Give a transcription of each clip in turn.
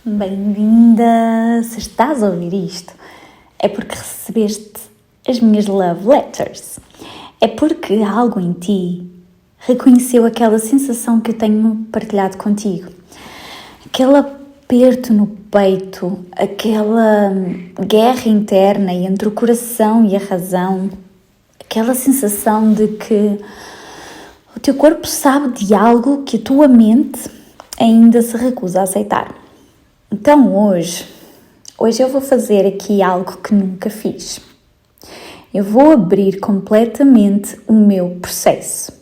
Bem-vinda! Se estás a ouvir isto, é porque recebeste as minhas love letters. É porque algo em ti reconheceu aquela sensação que eu tenho partilhado contigo. Aquele aperto no peito, aquela guerra interna entre o coração e a razão, aquela sensação de que o teu corpo sabe de algo que a tua mente ainda se recusa a aceitar. Então hoje eu vou fazer aqui algo que nunca fiz. Eu vou abrir completamente o meu processo,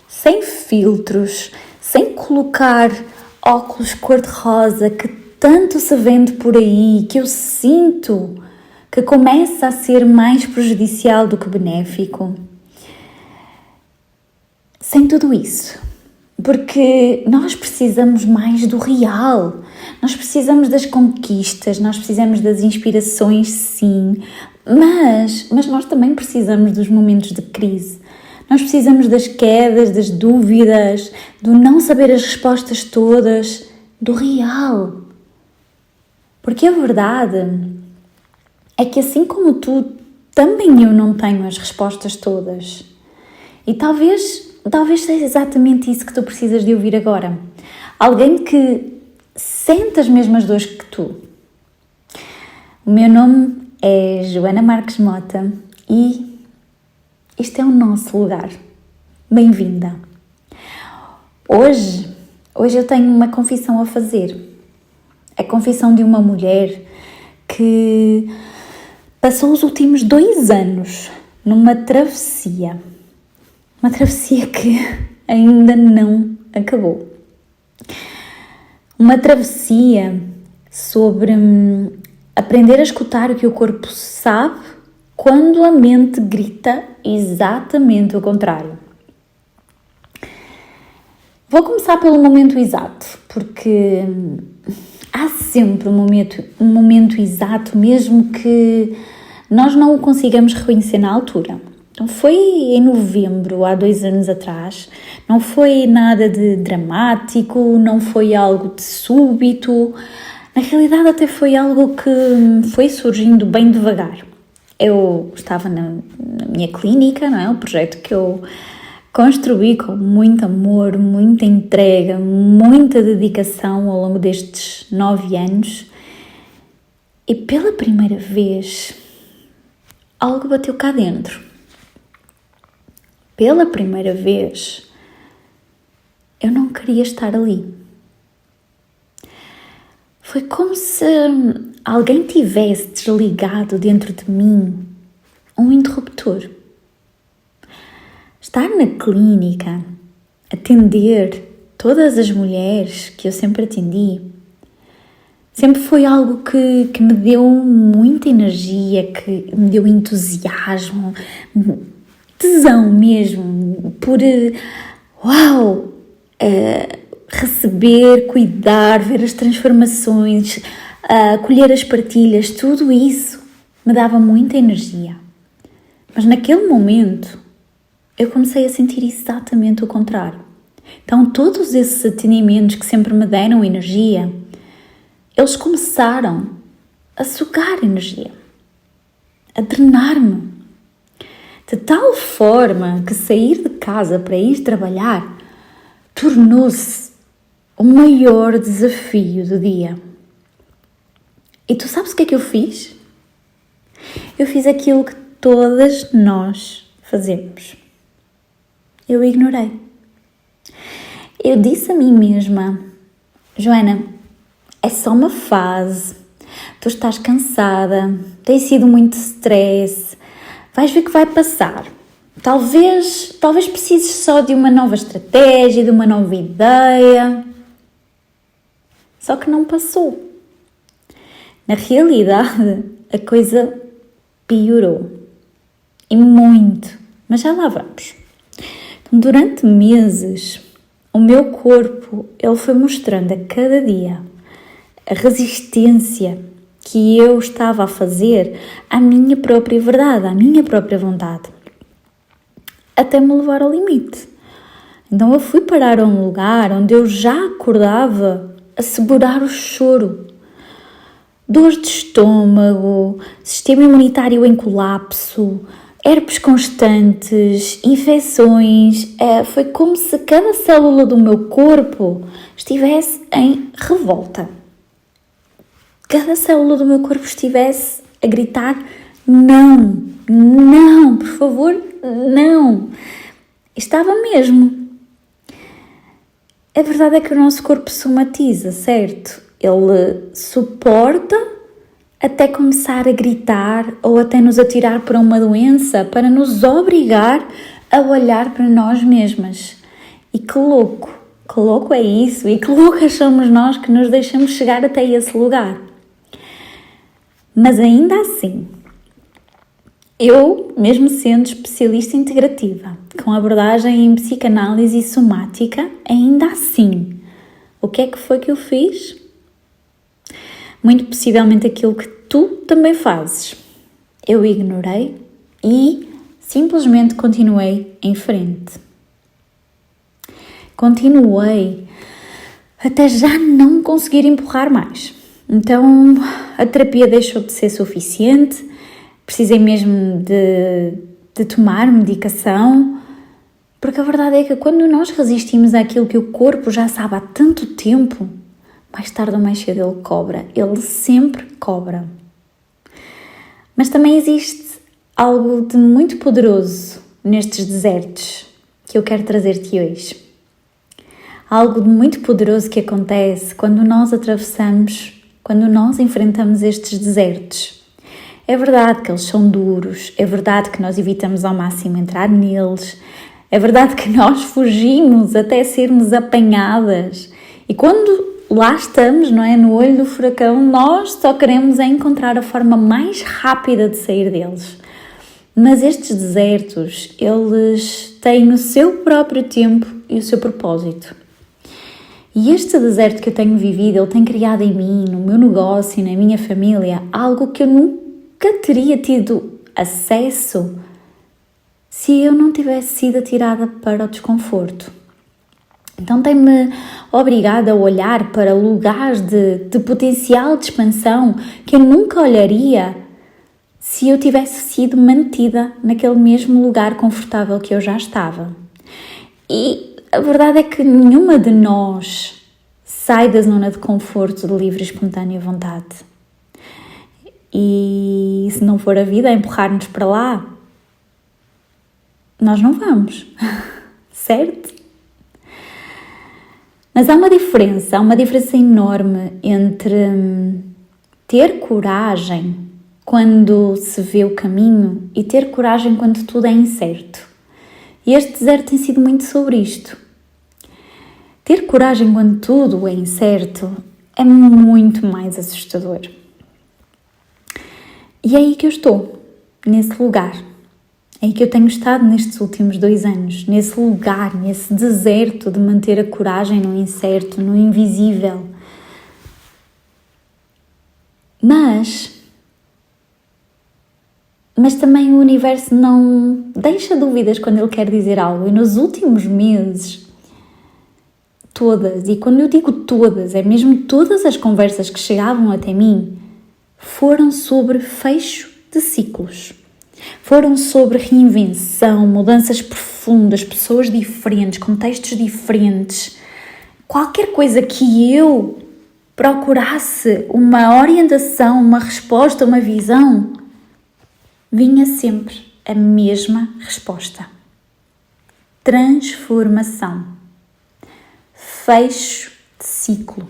sem filtros, sem colocar óculos cor-de-rosa que tanto se vende por aí, que eu sinto que começa a ser mais prejudicial do que benéfico. Sem tudo isso. Porque nós precisamos mais do real, nós precisamos das conquistas, nós precisamos das inspirações, sim, mas nós também precisamos dos momentos de crise. Nós precisamos das quedas, das dúvidas, do não saber as respostas todas, do real. Porque a verdade é que assim como tu, também eu não tenho as respostas todas. E talvez seja exatamente isso que tu precisas de ouvir agora. Alguém que sente as mesmas dores que tu. O meu nome é Joana Marques Mota e este é o nosso lugar. Bem-vinda! Hoje eu tenho uma confissão a fazer. A confissão de uma mulher que passou os últimos 2 anos numa travessia. Uma travessia que ainda não acabou. Uma travessia sobre aprender a escutar o que o corpo sabe quando a mente grita exatamente o contrário. Vou começar pelo momento exato, porque há sempre um momento exato, mesmo que nós não o consigamos reconhecer na altura. Então foi em novembro, há 2 anos atrás, não foi nada de dramático, não foi algo de súbito, na realidade até foi algo que foi surgindo bem devagar. Eu estava na minha clínica, não é? Um projeto que eu construí com muito amor, muita entrega, muita dedicação ao longo destes 9 anos e pela primeira vez algo bateu cá dentro. Pela primeira vez, eu não queria estar ali. Foi como se alguém tivesse desligado dentro de mim um interruptor. Estar na clínica, atender todas as mulheres que eu sempre atendi, sempre foi algo que me deu muita energia, que me deu entusiasmo, tesão mesmo, por receber, cuidar, ver as transformações, colher as partilhas, tudo isso me dava muita energia. Mas naquele momento eu comecei a sentir exatamente o contrário. Então todos esses atendimentos que sempre me deram energia, eles começaram a sugar energia, a drenar-me. De tal forma que sair de casa para ir trabalhar tornou-se o maior desafio do dia. E tu sabes o que é que eu fiz? Eu fiz aquilo que todas nós fazemos. Eu ignorei. Eu disse a mim mesma: Joana, é só uma fase, tu estás cansada, tem sido muito stress, vais ver que vai passar. Talvez precises só de uma nova estratégia, de uma nova ideia. Só que não passou. Na realidade, a coisa piorou. E muito. Mas já lá vamos. Então, durante meses, o meu corpo, ele foi mostrando a cada dia a resistência que eu estava a fazer à minha própria verdade, à minha própria vontade, até me levar ao limite. Então eu fui parar a um lugar onde eu já acordava a segurar o choro, dores de estômago, sistema imunitário em colapso, herpes constantes, infecções. Foi como se cada célula do meu corpo estivesse em revolta. Cada célula do meu corpo estivesse a gritar: não, não, por favor, não. Estava mesmo. A verdade é que o nosso corpo somatiza, certo? Ele suporta até começar a gritar ou até nos atirar para uma doença, para nos obrigar a olhar para nós mesmas. E que louco é isso, e que loucas somos nós que nos deixamos chegar até esse lugar. Mas ainda assim, eu, mesmo sendo especialista integrativa, com abordagem em psicanálise e somática, ainda assim, o que é que foi que eu fiz? Muito possivelmente aquilo que tu também fazes. Eu ignorei e simplesmente continuei em frente. Continuei até já não conseguir empurrar mais. Então a terapia deixou de ser suficiente, precisei mesmo de tomar medicação, porque a verdade é que quando nós resistimos àquilo que o corpo já sabe há tanto tempo, mais tarde ou mais cedo ele cobra, ele sempre cobra. Mas também existe algo de muito poderoso nestes desertos que eu quero trazer-te hoje. Algo de muito poderoso que acontece quando nós atravessamos, quando nós enfrentamos estes desertos. É verdade que eles são duros, é verdade que nós evitamos ao máximo entrar neles, é verdade que nós fugimos até sermos apanhadas. E quando lá estamos, não é, no olho do furacão, nós só queremos encontrar a forma mais rápida de sair deles. Mas estes desertos, eles têm o seu próprio tempo e o seu propósito. E este deserto que eu tenho vivido, ele tem criado em mim, no meu negócio e na minha família, algo que eu nunca teria tido acesso se eu não tivesse sido atirada para o desconforto. Então tem-me obrigado a olhar para lugares de potencial de expansão que eu nunca olharia se eu tivesse sido mantida naquele mesmo lugar confortável que eu já estava. E a verdade é que nenhuma de nós sai da zona de conforto de livre e espontânea vontade. E se não for a vida a empurrar-nos para lá, nós não vamos, certo? Mas há uma diferença enorme entre ter coragem quando se vê o caminho e ter coragem quando tudo é incerto. E este deserto tem sido muito sobre isto. Ter coragem quando tudo é incerto é muito mais assustador. E é aí que eu estou, nesse lugar. É aí que eu tenho estado nestes últimos 2 anos, nesse lugar, nesse deserto de manter a coragem no incerto, no invisível. Mas também o universo não deixa dúvidas quando ele quer dizer algo. E nos últimos meses, todas, e quando eu digo todas, é mesmo todas as conversas que chegavam até mim, foram sobre fecho de ciclos. Foram sobre reinvenção, mudanças profundas, pessoas diferentes, contextos diferentes. Qualquer coisa que eu procurasse uma orientação, uma resposta, uma visão, vinha sempre a mesma resposta. Transformação. Fecho de ciclo.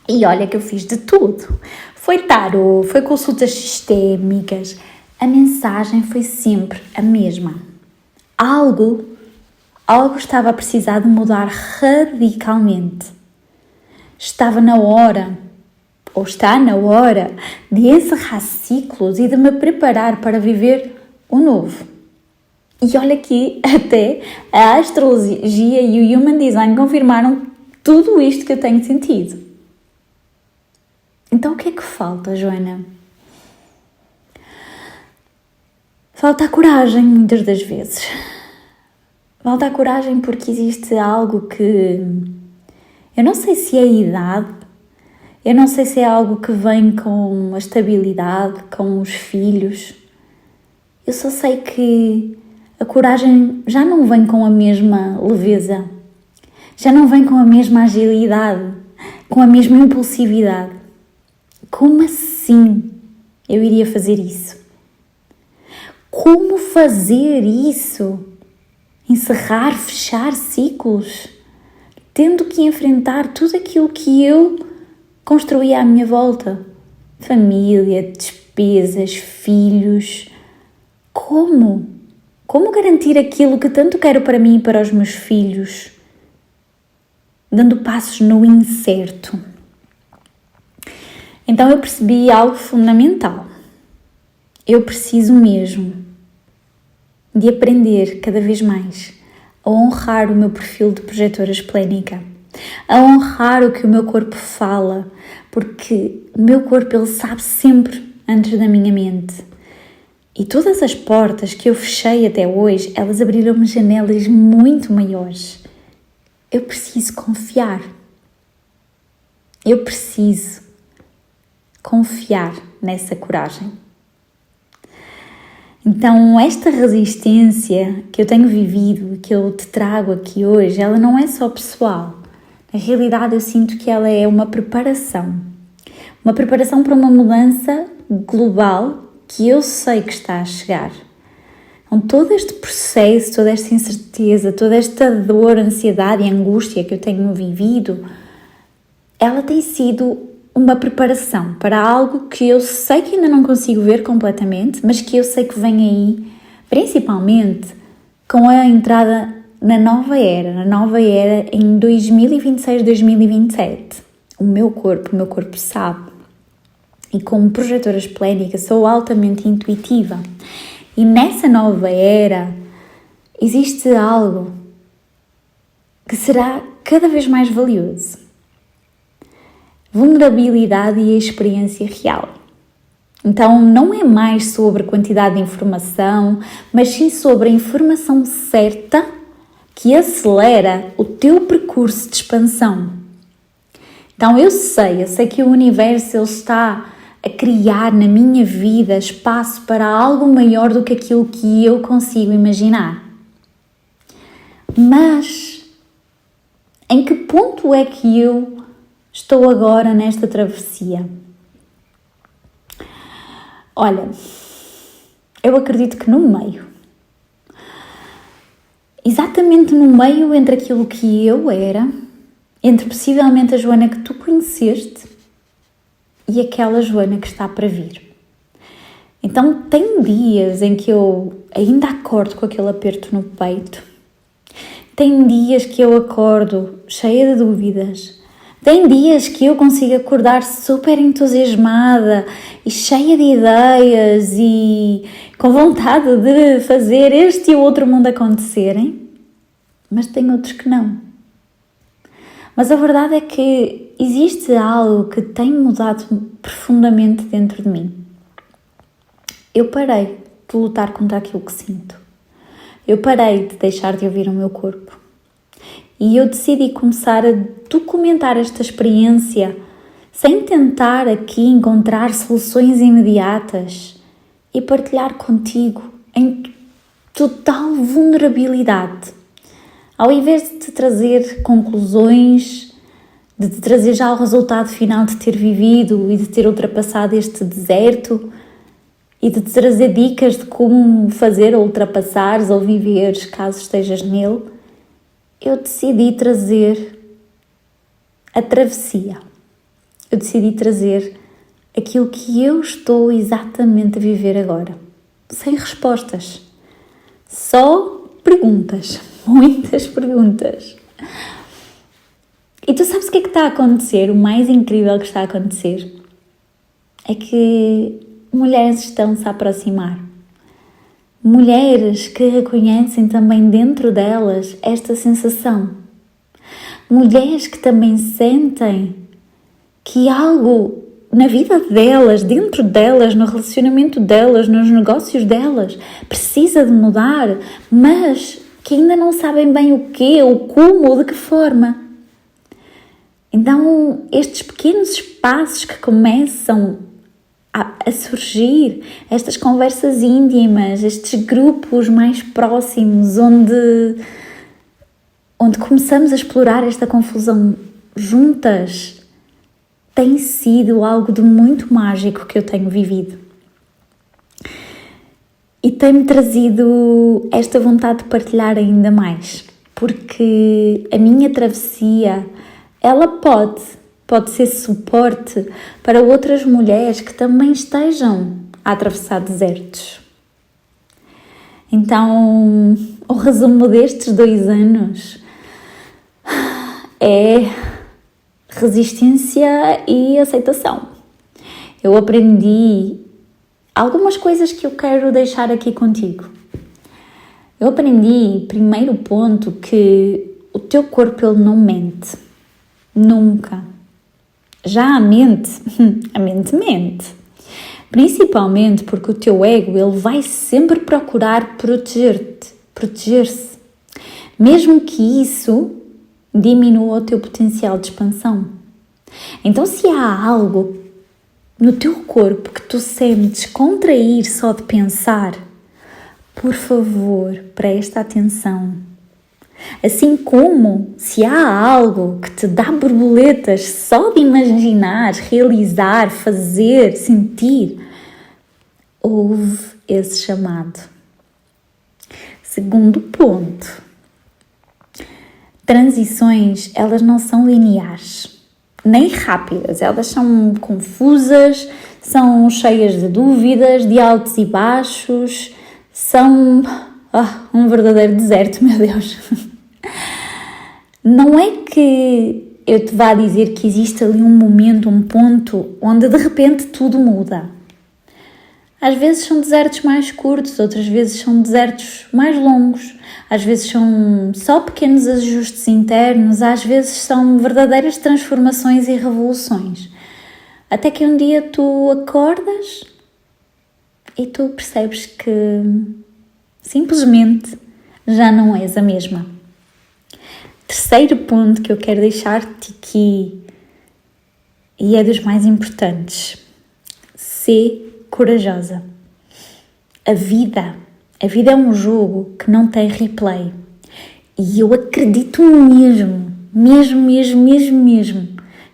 E olha que eu fiz de tudo. Foi tarot, foi consultas sistémicas. A mensagem foi sempre a mesma. Algo estava a precisar de mudar radicalmente. Estava na hora, ou está na hora, de encerrar ciclos e de me preparar para viver o novo. E olha que até a astrologia e o Human Design confirmaram tudo isto que eu tenho sentido. Então o que é que falta, Joana? Falta a coragem, muitas das vezes. Falta a coragem porque existe algo que... Eu não sei se é a idade, Eu não sei se é algo que vem com a estabilidade, com os filhos. Eu só sei que a coragem já não vem com a mesma leveza, já não vem com a mesma agilidade, com a mesma impulsividade. Como assim eu iria fazer isso? Como fazer isso? Encerrar, fechar ciclos, tendo que enfrentar tudo aquilo que eu construí à minha volta. Família, despesas, filhos. Como? Como garantir aquilo que tanto quero para mim e para os meus filhos? Dando passos no incerto. Então eu percebi algo fundamental. Eu preciso mesmo de aprender cada vez mais a honrar o meu perfil de projetora esplênica, a honrar o que o meu corpo fala, porque o meu corpo ele sabe sempre antes da minha mente. E todas as portas que eu fechei até hoje, elas abriram-me janelas muito maiores. Eu preciso confiar. Eu preciso confiar nessa coragem. Então, esta resistência que eu tenho vivido, que eu te trago aqui hoje, ela não é só pessoal. Na realidade, eu sinto que ela é uma preparação. Uma preparação para uma mudança global que eu sei que está a chegar. Então, todo este processo, toda esta incerteza, toda esta dor, ansiedade e angústia que eu tenho vivido, ela tem sido uma preparação para algo que eu sei que ainda não consigo ver completamente, mas que eu sei que vem aí, principalmente com a entrada na nova era em 2026, 2027. O meu corpo sabe. E como projetora esplênica sou altamente intuitiva. E nessa nova era existe algo que será cada vez mais valioso. Vulnerabilidade e a experiência real. Então não é mais sobre quantidade de informação, mas sim sobre a informação certa que acelera o teu percurso de expansão. Então eu sei que o universo ele está a criar na minha vida espaço para algo maior do que aquilo que eu consigo imaginar. Mas em que ponto é que eu estou agora nesta travessia? Olha, eu acredito que no meio. Exatamente no meio entre aquilo que eu era, entre possivelmente a Joana que tu conheceste e aquela Joana que está para vir. Então tem dias em que eu ainda acordo com aquele aperto no peito. Tem dias que eu acordo cheia de dúvidas. Tem dias que eu consigo acordar super entusiasmada e cheia de ideias e com vontade de fazer este e o outro mundo acontecerem. Mas tem outros que não. Mas a verdade é que existe algo que tem mudado profundamente dentro de mim. Eu parei de lutar contra aquilo que sinto. Eu parei de deixar de ouvir o meu corpo. E eu decidi começar a documentar esta experiência sem tentar aqui encontrar soluções imediatas e partilhar contigo em total vulnerabilidade. Ao invés de te trazer conclusões, de te trazer já o resultado final de ter vivido e de ter ultrapassado este deserto e de te trazer dicas de como fazer ou ultrapassares ou viveres caso estejas nele, eu decidi trazer a travessia. Eu decidi trazer aquilo que eu estou exatamente a viver agora. Sem respostas. Só perguntas. Muitas perguntas. E tu sabes o que é que está a acontecer? O mais incrível que está a acontecer é que mulheres estão-se a aproximar. Mulheres que reconhecem também dentro delas esta sensação. Mulheres que também sentem que algo na vida delas, dentro delas, no relacionamento delas, nos negócios delas, precisa de mudar, mas que ainda não sabem bem o quê, o como ou de que forma. Então, estes pequenos espaços que começam a surgir, estas conversas íntimas, estes grupos mais próximos, onde começamos a explorar esta confusão juntas, tem sido algo de muito mágico que eu tenho vivido. E tem-me trazido esta vontade de partilhar ainda mais, porque a minha travessia, ela pode ser suporte para outras mulheres que também estejam a atravessar desertos. Então, o resumo destes 2 anos é resistência e aceitação. Eu aprendi algumas coisas que eu quero deixar aqui contigo. Eu aprendi, primeiro ponto, que o teu corpo ele não mente. Nunca. Já a mente mente. Principalmente porque o teu ego ele vai sempre procurar proteger-se. Mesmo que isso diminua o teu potencial de expansão. Então, se há algo no teu corpo que tu sentes contrair só de pensar, por favor, presta atenção. Assim como se há algo que te dá borboletas só de imaginar, realizar, fazer, sentir, ouve esse chamado. Segundo ponto, transições, elas não são lineares, nem rápidas, elas são confusas, são cheias de dúvidas, de altos e baixos, são um verdadeiro deserto, meu Deus. Não é que eu te vá dizer que existe ali um momento, um ponto, onde de repente tudo muda. Às vezes são desertos mais curtos, outras vezes são desertos mais longos, às vezes são só pequenos ajustes internos, às vezes são verdadeiras transformações e revoluções. Até que um dia tu acordas e tu percebes que simplesmente já não és a mesma. Terceiro ponto que eu quero deixar-te aqui, e é dos mais importantes, ser corajosa. A vida é um jogo que não tem replay. E eu acredito mesmo,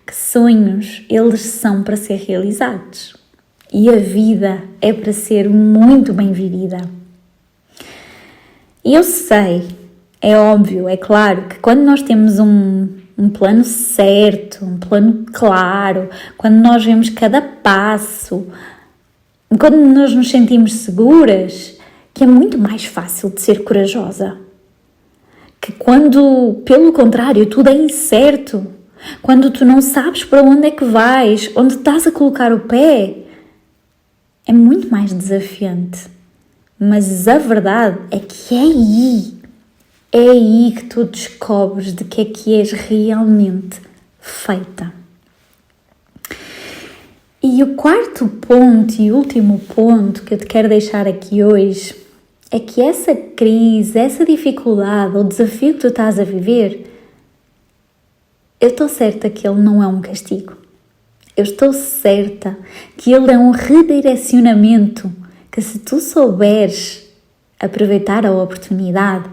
que sonhos, eles são para ser realizados. E a vida é para ser muito bem vivida. E eu sei, é óbvio, é claro, que quando nós temos um plano certo, um plano claro, quando nós vemos cada passo, quando nós nos sentimos seguras, que é muito mais fácil de ser corajosa. Que quando, pelo contrário, tudo é incerto, quando tu não sabes para onde é que vais, onde estás a colocar o pé, é muito mais desafiante. Mas a verdade é que é aí que tu descobres de que é que és realmente feita. E o quarto ponto e último ponto que eu te quero deixar aqui hoje é que essa crise, essa dificuldade ou desafio que tu estás a viver, eu estou certa que ele não é um castigo. Eu estou certa que ele é um redirecionamento que, se tu souberes aproveitar a oportunidade,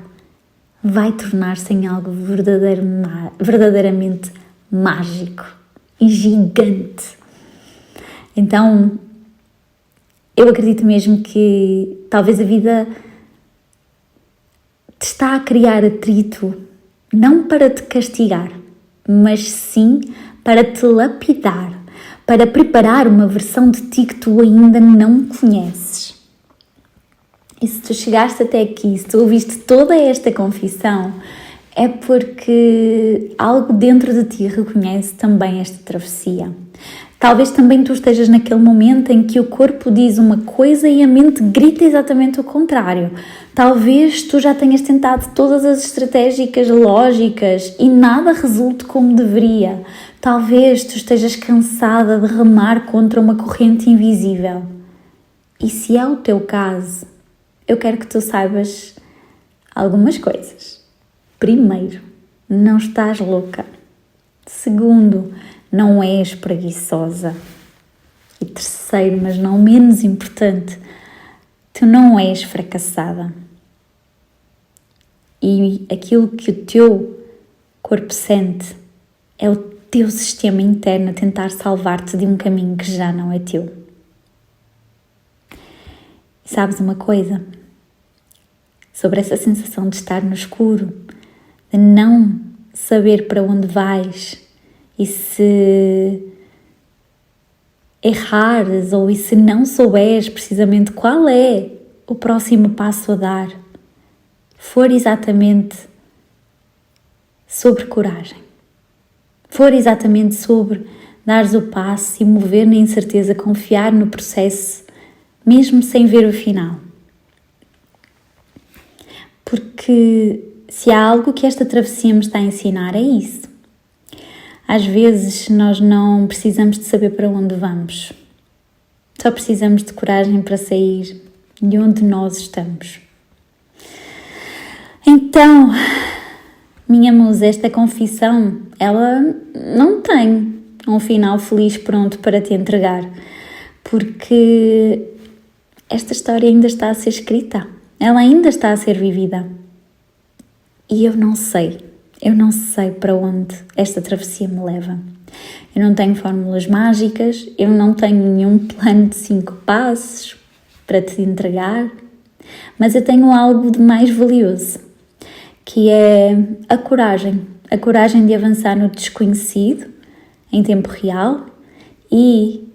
vai tornar-se em algo verdadeiramente mágico e gigante. Então, eu acredito mesmo que talvez a vida te está a criar atrito, não para te castigar, mas sim para te lapidar, para preparar uma versão de ti que tu ainda não conheces. E se tu chegaste até aqui, se tu ouviste toda esta confissão, é porque algo dentro de ti reconhece também esta travessia. Talvez também tu estejas naquele momento em que o corpo diz uma coisa e a mente grita exatamente o contrário. Talvez tu já tenhas tentado todas as estratégias lógicas e nada resulte como deveria. Talvez tu estejas cansada de remar contra uma corrente invisível. E se é o teu caso, eu quero que tu saibas algumas coisas. Primeiro, não estás louca. Segundo, não és preguiçosa. E terceiro, mas não menos importante, tu não és fracassada. E aquilo que o teu corpo sente é o teu sistema interno a tentar salvar-te de um caminho que já não é teu. E sabes uma coisa? Sobre essa sensação de estar no escuro, de não saber para onde vais e se errares ou se não souberes precisamente qual é o próximo passo a dar, for exatamente sobre coragem, for exatamente sobre dares o passo e mover na incerteza, confiar no processo, mesmo sem ver o final. Porque se há algo que esta travessia me está a ensinar, é isso. Às vezes nós não precisamos de saber para onde vamos. Só precisamos de coragem para sair de onde nós estamos. Então, minha musa, esta confissão, ela não tem um final feliz pronto para te entregar. Porque esta história ainda está a ser escrita. Ela ainda está a ser vivida. E eu não sei para onde esta travessia me leva. Eu não tenho fórmulas mágicas, eu não tenho nenhum plano de 5 passos para te entregar, mas eu tenho algo de mais valioso, que é a coragem de avançar no desconhecido, em tempo real, e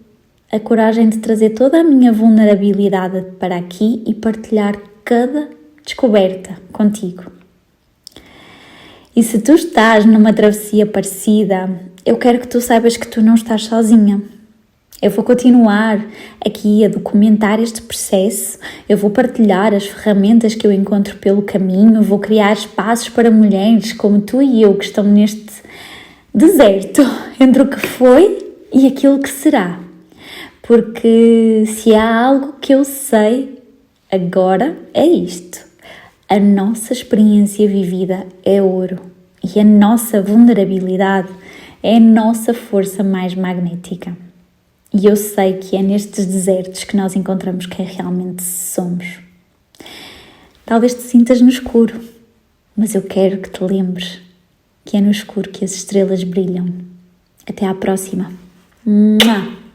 a coragem de trazer toda a minha vulnerabilidade para aqui e partilhar cada descoberta contigo. E se tu estás numa travessia parecida, eu quero que tu saibas que tu não estás sozinha. Eu vou continuar aqui a documentar este processo, eu vou partilhar as ferramentas que eu encontro pelo caminho, vou criar espaços para mulheres como tu e eu que estão neste deserto entre o que foi e aquilo que será. Porque se há algo que eu sei agora é isto. A nossa experiência vivida é ouro e a nossa vulnerabilidade é a nossa força mais magnética. E eu sei que é nestes desertos que nós encontramos quem realmente somos. Talvez te sintas no escuro, mas eu quero que te lembres que é no escuro que as estrelas brilham. Até à próxima. Mua!